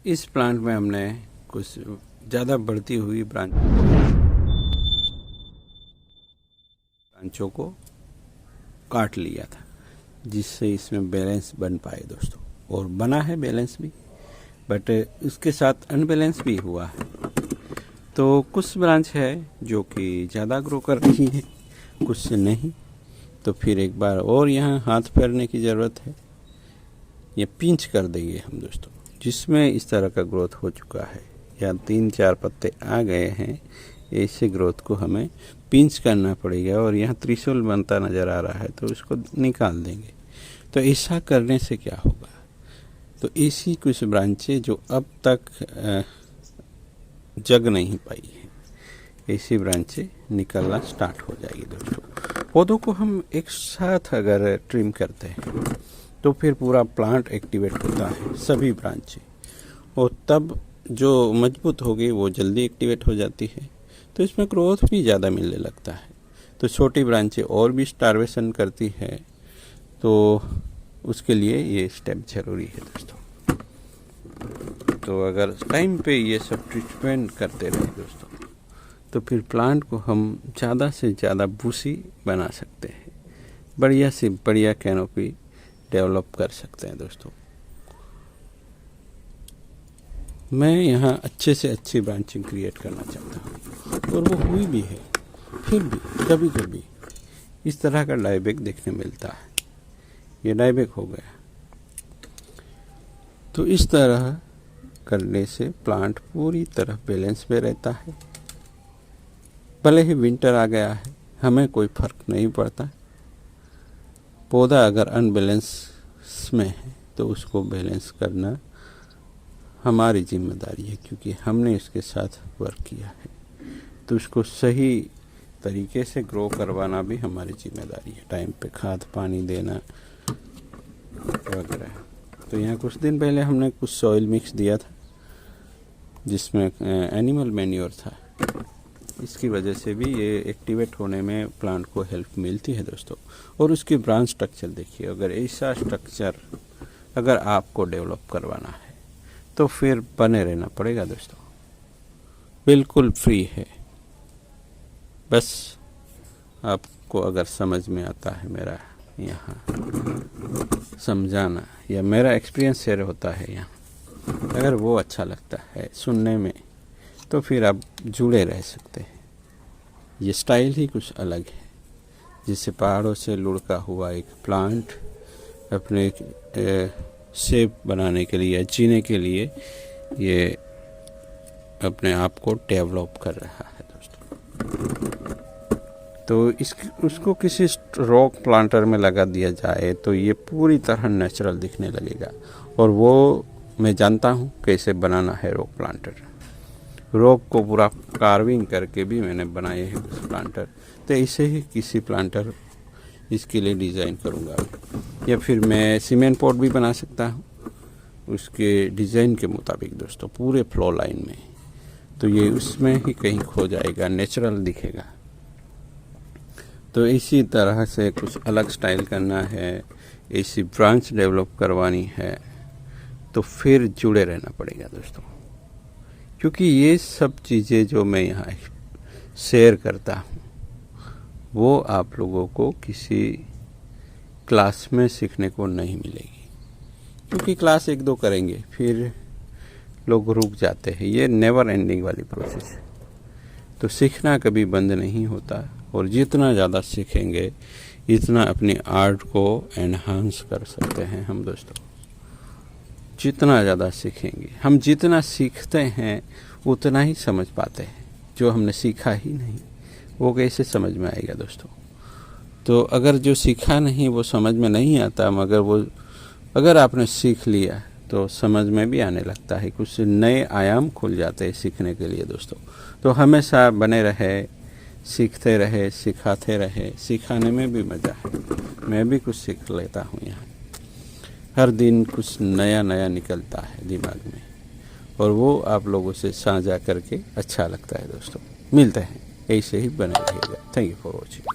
इस प्लांट में हमने कुछ ज़्यादा बढ़ती हुई ब्रांचों को काट लिया था, जिससे इसमें बैलेंस बन पाए दोस्तों, और बना है बैलेंस भी, बट उसके साथ अनबैलेंस भी हुआ है। तो कुछ ब्रांच है जो कि ज़्यादा ग्रो कर रही है, कुछ से नहीं। तो फिर एक बार और यहाँ हाथ फेरने की ज़रूरत है, ये पिंच कर देंगे हम दोस्तों। जिसमें इस तरह का ग्रोथ हो चुका है या 3-4 पत्ते आ गए हैं, ऐसे ग्रोथ को हमें पिंच करना पड़ेगा। और यहाँ त्रिशूल बनता नज़र आ रहा है तो उसको निकाल देंगे। तो ऐसा करने से क्या होगा, तो ऐसी कुछ ब्रांचें जो अब तक जग नहीं पाई है, ऐसी ब्रांचें निकलना स्टार्ट हो जाएगी दोस्तों। पौधों को हम एक साथ अगर ट्रिम करते हैं तो फिर पूरा प्लांट एक्टिवेट होता है, सभी ब्रांचें, और तब जो मजबूत होगी वो जल्दी एक्टिवेट हो जाती है। तो इसमें ग्रोथ भी ज़्यादा मिलने लगता है। तो छोटी ब्रांचें और भी स्टार्वेशन करती है, तो उसके लिए ये स्टेप ज़रूरी है दोस्तों। तो अगर टाइम पे ये सब ट्रीटमेंट करते रहे दोस्तों, तो फिर प्लांट को हम ज़्यादा से ज़्यादा बूसी बना सकते हैं, बढ़िया से बढ़िया कैनोपी डेवलप कर सकते हैं दोस्तों। मैं यहाँ अच्छे से अच्छी ब्रांचिंग क्रिएट करना चाहता हूँ, और वो हुई भी है। फिर भी कभी कभी इस तरह का डायबैक देखने मिलता है, ये डायबैक हो गया। तो इस तरह करने से प्लांट पूरी तरह बैलेंस में रहता है। भले ही विंटर आ गया है, हमें कोई फर्क नहीं पड़ता। पौधा अगर अनबैलेंस में है तो उसको बैलेंस करना हमारी जिम्मेदारी है, क्योंकि हमने इसके साथ वर्क किया है। तो उसको सही तरीके से ग्रो करवाना भी हमारी जिम्मेदारी है, टाइम पे खाद पानी देना वगैरह। तो यहाँ कुछ दिन पहले हमने कुछ सॉइल मिक्स दिया था, जिसमें एनिमल मैन्योर था। इसकी वजह से भी ये एक्टिवेट होने में प्लांट को हेल्प मिलती है दोस्तों। और उसकी ब्रांच स्ट्रक्चर देखिए, अगर ऐसा स्ट्रक्चर अगर आपको डेवलप करवाना है तो फिर बने रहना पड़ेगा दोस्तों। बिल्कुल फ्री है, बस आपको अगर समझ में आता है मेरा यहाँ समझाना, या मेरा एक्सपीरियंस शेयर होता है यहाँ, अगर वो अच्छा लगता है सुनने में, तो फिर आप जुड़े रह सकते हैं। ये स्टाइल ही कुछ अलग है, जिससे पहाड़ों से लुढ़का हुआ एक प्लांट अपने शेप बनाने के लिए, जीने के लिए ये अपने आप को डेवलप कर रहा है दोस्तों। तो उसको किसी रॉक प्लांटर में लगा दिया जाए तो ये पूरी तरह नेचुरल दिखने लगेगा। और वो मैं जानता हूँ कैसे बनाना है रॉक प्लांटर। रॉक को पूरा कार्विंग करके भी मैंने बनाए हैं कुछ प्लांटर। तो ऐसे ही किसी प्लांटर इसके लिए डिज़ाइन करूँगा, या फिर मैं सीमेंट पॉट भी बना सकता हूँ उसके डिज़ाइन के मुताबिक दोस्तों, पूरे फ्लो लाइन में। तो ये उसमें ही कहीं खो जाएगा, नेचुरल दिखेगा। तो इसी तरह से कुछ अलग स्टाइल करना है, ऐसी ब्रांच डेवलप करवानी है, तो फिर जुड़े रहना पड़ेगा दोस्तों। क्योंकि ये सब चीज़ें जो मैं यहाँ शेयर करता हूँ, वो आप लोगों को किसी क्लास में सीखने को नहीं मिलेगी। क्योंकि क्लास 1-2 करेंगे फिर लोग रुक जाते हैं, ये नेवर एंडिंग वाली प्रोसेस है। तो सीखना कभी बंद नहीं होता, और जितना ज़्यादा सीखेंगे इतना अपनी आर्ट को एनहांस कर सकते हैं हम दोस्तों। जितना ज़्यादा सीखेंगे, हम जितना सीखते हैं उतना ही समझ पाते हैं। जो हमने सीखा ही नहीं वो कैसे समझ में आएगा दोस्तों। तो अगर जो सीखा नहीं वो समझ में नहीं आता, मगर अगर आपने सीख लिया तो समझ में भी आने लगता है, कुछ नए आयाम खुल जाते हैं सीखने के लिए दोस्तों। तो हमेशा बने रहे, सीखते रहे, सिखाते रहे। सिखाने में भी मज़ा है, मैं भी कुछ सीख लेता हूँ यहाँ। हर दिन कुछ नया नया निकलता है दिमाग में, और वो आप लोगों से साझा करके अच्छा लगता है दोस्तों। मिलते हैं, ऐसे ही बने रहिएगा। Thank you for watching.